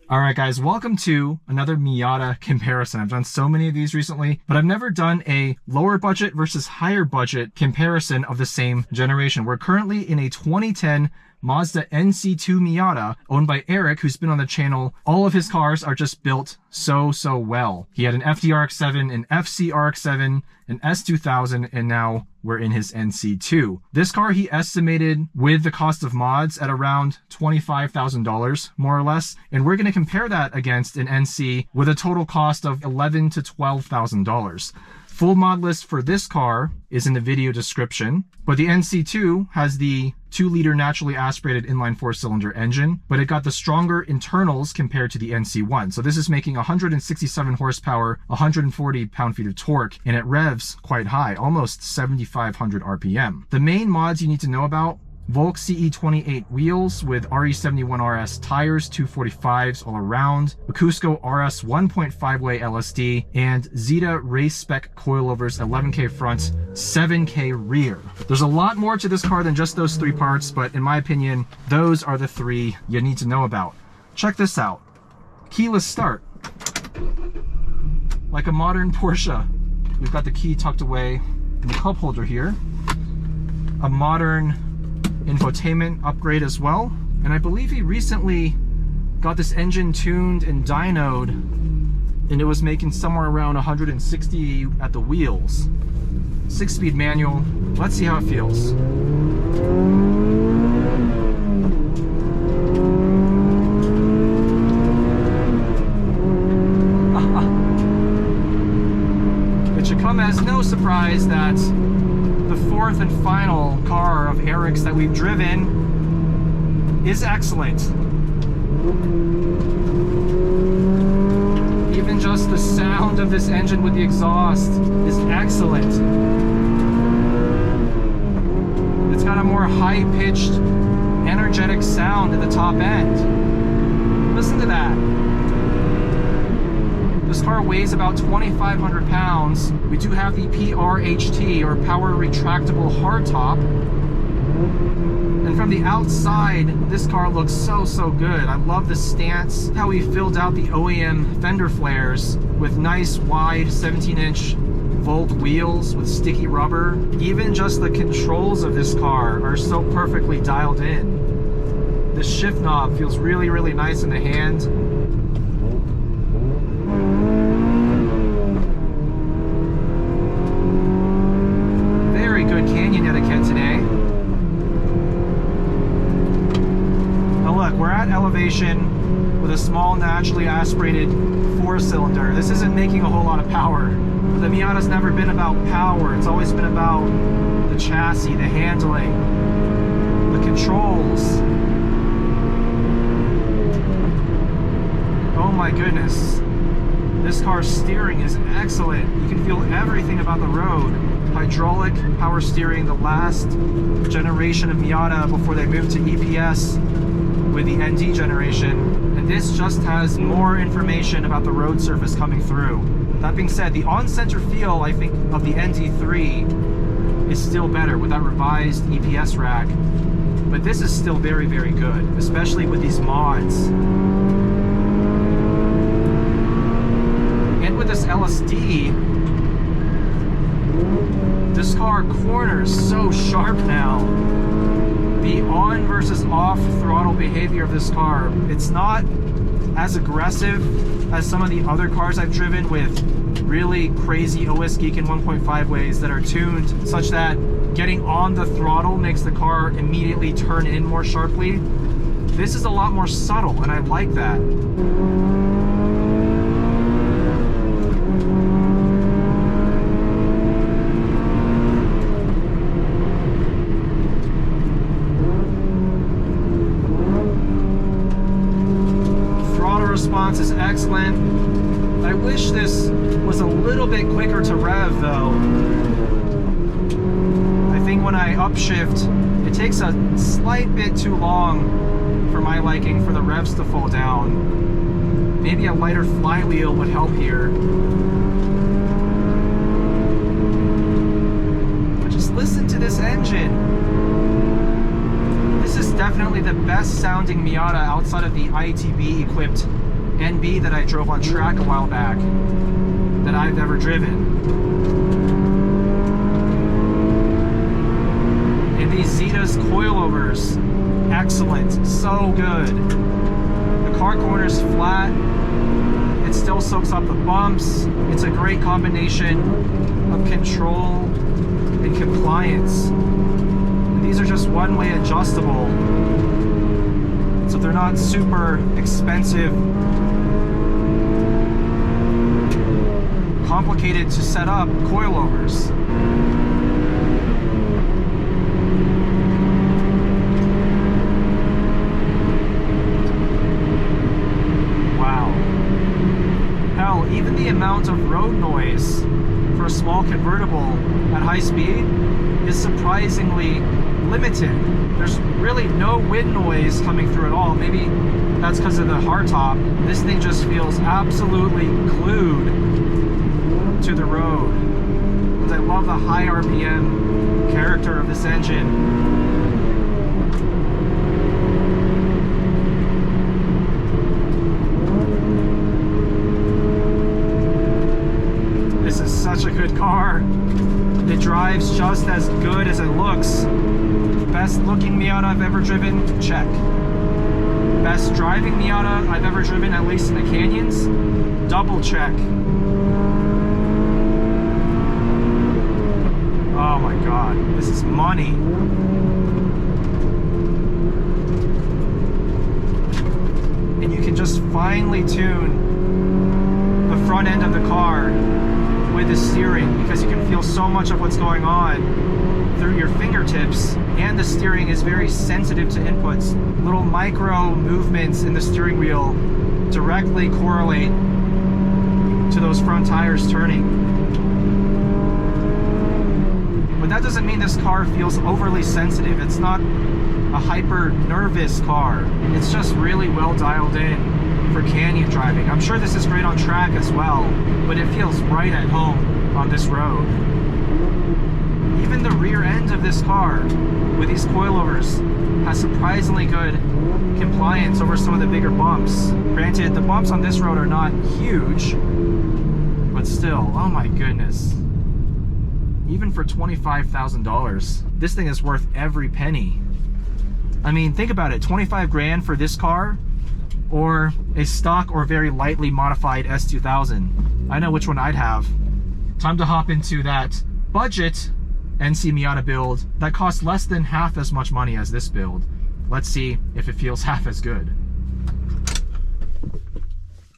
All right, guys, welcome to another Miata comparison. I've done so many of these recently, but I've never done a lower budget versus higher budget comparison of the same generation. We're currently in a 2010 Mazda NC2 Miata owned by Eric, who's been on the channel. All of his cars are just built so well. He had an FD-RX-7, an FC-RX-7, an S2000, and now we're in his NC2. This car he estimated with the cost of mods at around $25,000, more or less. And we're going to compare that against an NC with a total cost of $11,000 to $12,000. Full mod list for this car is in the video description, but the NC2 has the 2-liter naturally aspirated inline 4-cylinder engine, but it got the stronger internals compared to the NC1. So this is making 167 horsepower, 140 pound-feet of torque, and it revs quite high, almost 7,500 RPM. The main mods you need to know about: Volk CE28 wheels with RE71 RS tires, 245s all around, a Cusco RS 1.5-way LSD, and Xida race spec coilovers, 11K front, 7K rear. There's a lot more to this car than just those three parts, but in my opinion, those are the three you need to know about. Check this out. Keyless start. Like a modern Porsche. We've got the key tucked away in the cup holder here. A modern infotainment upgrade as well, and I believe he recently got this engine tuned and dynoed, and it was making somewhere around 160 at the wheels. 6-speed manual. Let's see how it feels. It should come as no surprise that the fourth and final car of Eric's that we've driven is excellent. Even just the sound of this engine with the exhaust is excellent. It's got a more high-pitched, energetic sound at the top end. Listen to that. This car weighs about 2,500 pounds. We do have the PRHT, or power retractable hardtop. And from the outside, this car looks so good. I love the stance, how he filled out the OEM fender flares with nice wide 17-inch Volk wheels with sticky rubber. Even just the controls of this car are so perfectly dialed in. The shift knob feels really nice in the hand. Canyon etiquette today. Now look, we're at elevation with a small naturally aspirated 4-cylinder. This isn't making a whole lot of power. The Miata's never been about power. It's always been about the chassis, the handling, the controls. Oh my goodness. This car's steering is excellent. You can feel everything about the road. Hydraulic power steering, the last generation of Miata before they moved to EPS with the ND generation. And this just has more information about the road surface coming through. That being said, the on-center feel, I think, of the ND3 is still better with that revised EPS rack. But this is still very good, especially with these mods. And with this LSD, this car corners so sharp now. The on versus off throttle behavior of this car, it's not as aggressive as some of the other cars I've driven with really crazy OS Geek and 1.5 ways that are tuned such that getting on the throttle makes the car immediately turn in more sharply. This is a lot more subtle, and I like that. Response is excellent. I wish this was a little bit quicker to rev though. I think when I upshift, it takes a slight bit too long for my liking for the revs to fall down. Maybe a lighter flywheel would help here. But just listen to this engine. This is definitely the best sounding Miata outside of the ITB equipped NB that I drove on track a while back that I've ever driven. And these Xida's coilovers, excellent, so good. The car corner's flat, it still soaks up the bumps. It's a great combination of control and compliance. And these are just one-way adjustable, so they're not super expensive, complicated to set up coilovers. Wow. Hell, even the amount of road noise for a small convertible at high speed is surprisingly limited. There's really no wind noise coming through at all. Maybe that's because of the hardtop. This thing just feels absolutely glued to the road. I love the high RPM character of this engine. This is such a good car. It drives just as good as it looks. Best looking Miata I've ever driven, check. Best driving Miata I've ever driven, at least in the canyons, double check. Oh my God, this is money. And you can just finely tune the front end of the car with the steering, because you can feel so much of what's going on through your fingertips, and the steering is very sensitive to inputs. Little micro movements in the steering wheel directly correlate to those front tires turning. But that doesn't mean this car feels overly sensitive. It's not a hyper nervous car. It's just really well dialed in for canyon driving. I'm sure this is great on track as well, but it feels right at home on this road. Even the rear end of this car with these coilovers has surprisingly good compliance over some of the bigger bumps. Granted, the bumps on this road are not huge, but still, oh my goodness. Even for $25,000, this thing is worth every penny. I mean, think about it, 25 grand for this car, or a stock or very lightly modified S2000. I know which one I'd have. Time to hop into that budget NC Miata build that costs less than half as much money as this build. Let's see if it feels half as good.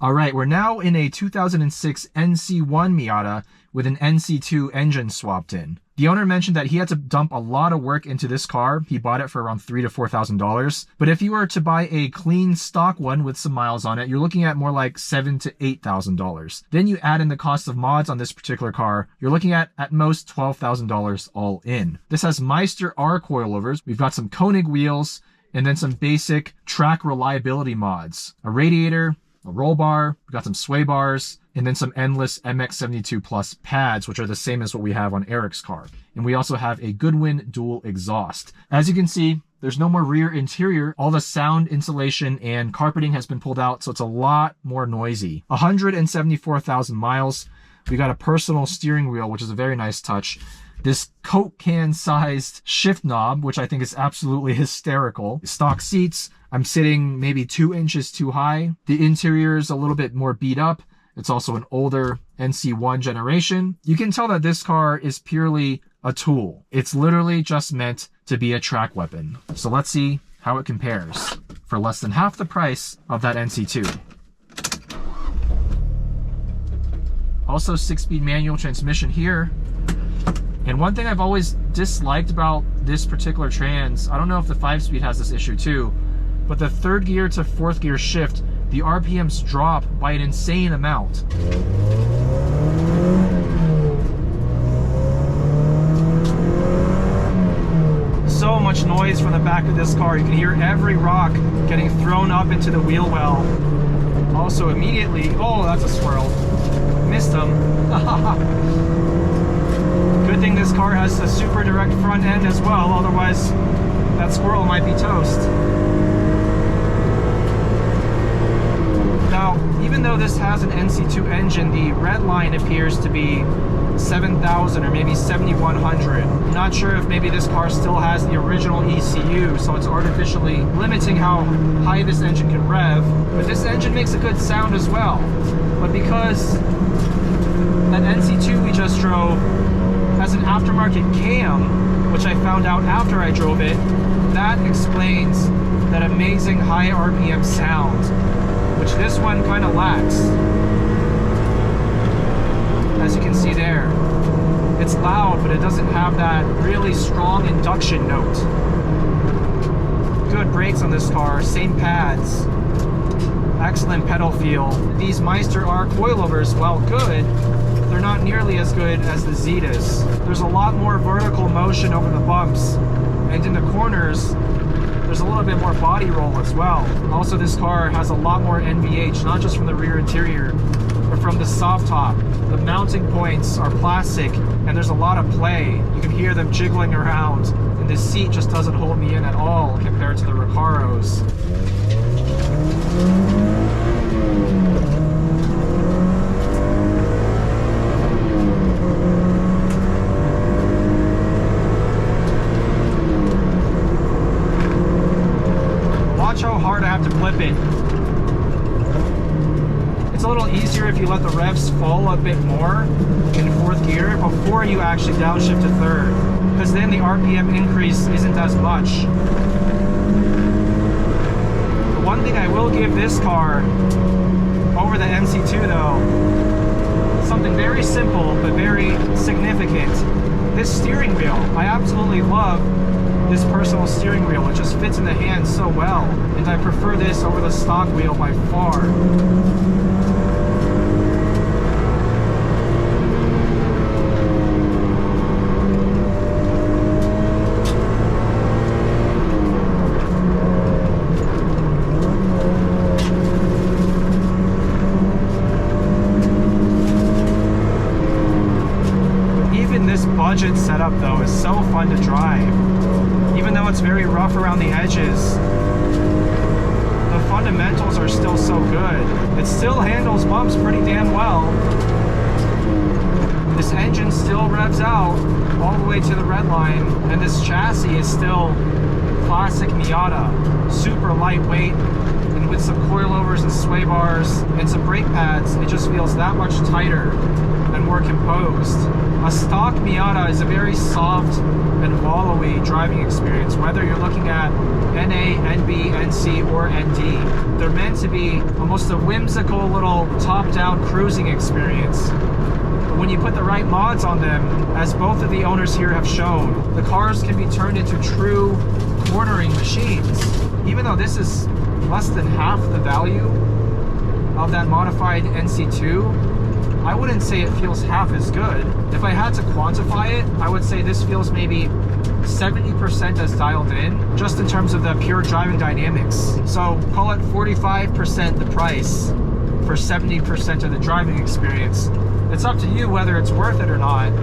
All right, we're now in a 2006 NC1 Miata with an NC2 engine swapped in. The owner mentioned that he had to dump a lot of work into this car. He bought it for around $3,000 to $4,000. But if you were to buy a clean stock one with some miles on it, you're looking at more like $7,000 to $8,000. Then you add in the cost of mods on this particular car, you're looking at most $12,000 all in. This has Meister R coilovers. We've got some Koenig wheels, and then some basic track reliability mods. A radiator, a roll bar, we've got some sway bars, and then some endless MX72 Plus pads, which are the same as what we have on Eric's car. And we also have a Goodwin dual exhaust. As you can see, there's no more rear interior. All the sound insulation and carpeting has been pulled out, so it's a lot more noisy. 174,000 miles. We got a personal steering wheel, which is a very nice touch. This Coke can sized shift knob, which I think is absolutely hysterical. Stock seats. I'm sitting maybe 2 inches too high. The interior is a little bit more beat up. It's also an older NC1 generation. You can tell that this car is purely a tool. It's literally just meant to be a track weapon. So let's see how it compares for less than half the price of that NC2. Also 6-speed manual transmission here. And one thing I've always disliked about this particular trans, I don't know if the 5-speed has this issue too, but the 3rd gear to 4th gear shift, the RPMs drop by an insane amount. So much noise from the back of this car. You can hear every rock getting thrown up into the wheel well. Also immediately, oh, that's a swirl. Missed him. Good thing this car has a super direct front end as well, otherwise that squirrel might be toast. Now, though this has an NC2 engine, the red line appears to be 7,000 or maybe 7,100. I'm not sure if maybe this car still has the original ECU, so it's artificially limiting how high this engine can rev. But this engine makes a good sound as well. But because that NC2 we just drove has an aftermarket cam, which I found out after I drove it, that explains that amazing high RPM sound, which this one kind of lacks. As you can see there, it's loud, but it doesn't have that really strong induction note. Good brakes on this car, same pads, excellent pedal feel. These Meister R coilovers, while good, they're not nearly as good as the Xidas. There's a lot more vertical motion over the bumps, and in the corners, there's a little bit more body roll as well. Also, this car has a lot more NVH, not just from the rear interior, but from the soft top. The mounting points are plastic, and there's a lot of play. You can hear them jiggling around, and this seat just doesn't hold me in at all compared to the Recaros. Watch how hard I have to flip it. It's a little easier if you let the revs fall a bit more in fourth gear before you actually downshift to third, because then the RPM increase isn't as much. The one thing I will give this car over the NC2 though, something very simple but very significant. This steering wheel, I absolutely love this personal steering wheel. It just fits in the hand so well, and I prefer this over the stock wheel by far. Budget setup though is so fun to drive. Even though it's very rough around the edges, the fundamentals are still so good. It still handles bumps pretty damn well. This engine still revs out all the way to the red line, and this chassis is still classic Miata, super lightweight, and with some coilovers and sway bars and some brake pads, it just feels that much tighter and more composed. A stock Miata is a very soft and wallowy driving experience, whether you're looking at NA, NB, NC, or ND. They're meant to be almost a whimsical little top-down cruising experience. But when you put the right mods on them, as both of the owners here have shown, the cars can be turned into true cornering machines. Even though this is less than half the value of that modified NC2, I wouldn't say it feels half as good. If I had to quantify it, I would say this feels maybe 70% as dialed in, just in terms of the pure driving dynamics. So call it 45% the price for 70% of the driving experience. It's up to you whether it's worth it or not.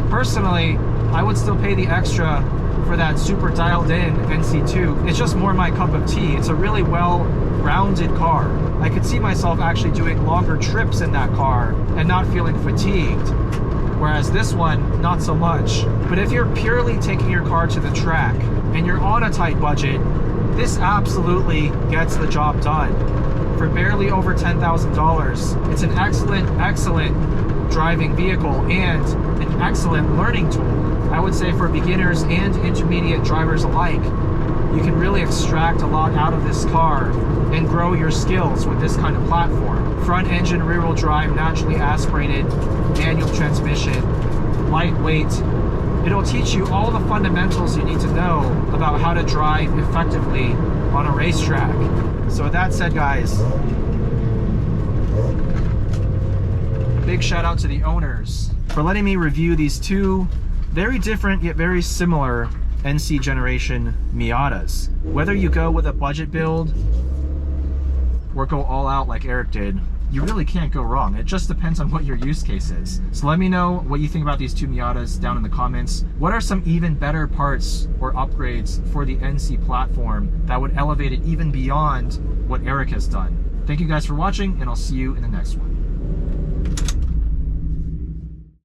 Personally, I would still pay the extra for that super dialed in NC2. It's just more my cup of tea. It's a really well-rounded car. I could see myself actually doing longer trips in that car and not feeling fatigued. Whereas this one, not so much. But if you're purely taking your car to the track and you're on a tight budget, this absolutely gets the job done. For barely over $10,000, it's an excellent driving vehicle and an excellent learning tool. I would say for beginners and intermediate drivers alike, you can really extract a lot out of this car and grow your skills with this kind of platform. Front engine, rear wheel drive, naturally aspirated, manual transmission, lightweight. It'll teach you all the fundamentals you need to know about how to drive effectively on a racetrack. So with that said, guys, big shout out to the owners for letting me review these two very different yet very similar NC generation Miatas. Whether you go with a budget build or go all out like Eric did, you really can't go wrong. It just depends on what your use case is. So let me know what you think about these two Miatas down in the comments. What are some even better parts or upgrades for the NC platform that would elevate it even beyond what Eric has done? Thank you guys for watching, and I'll see you in the next one.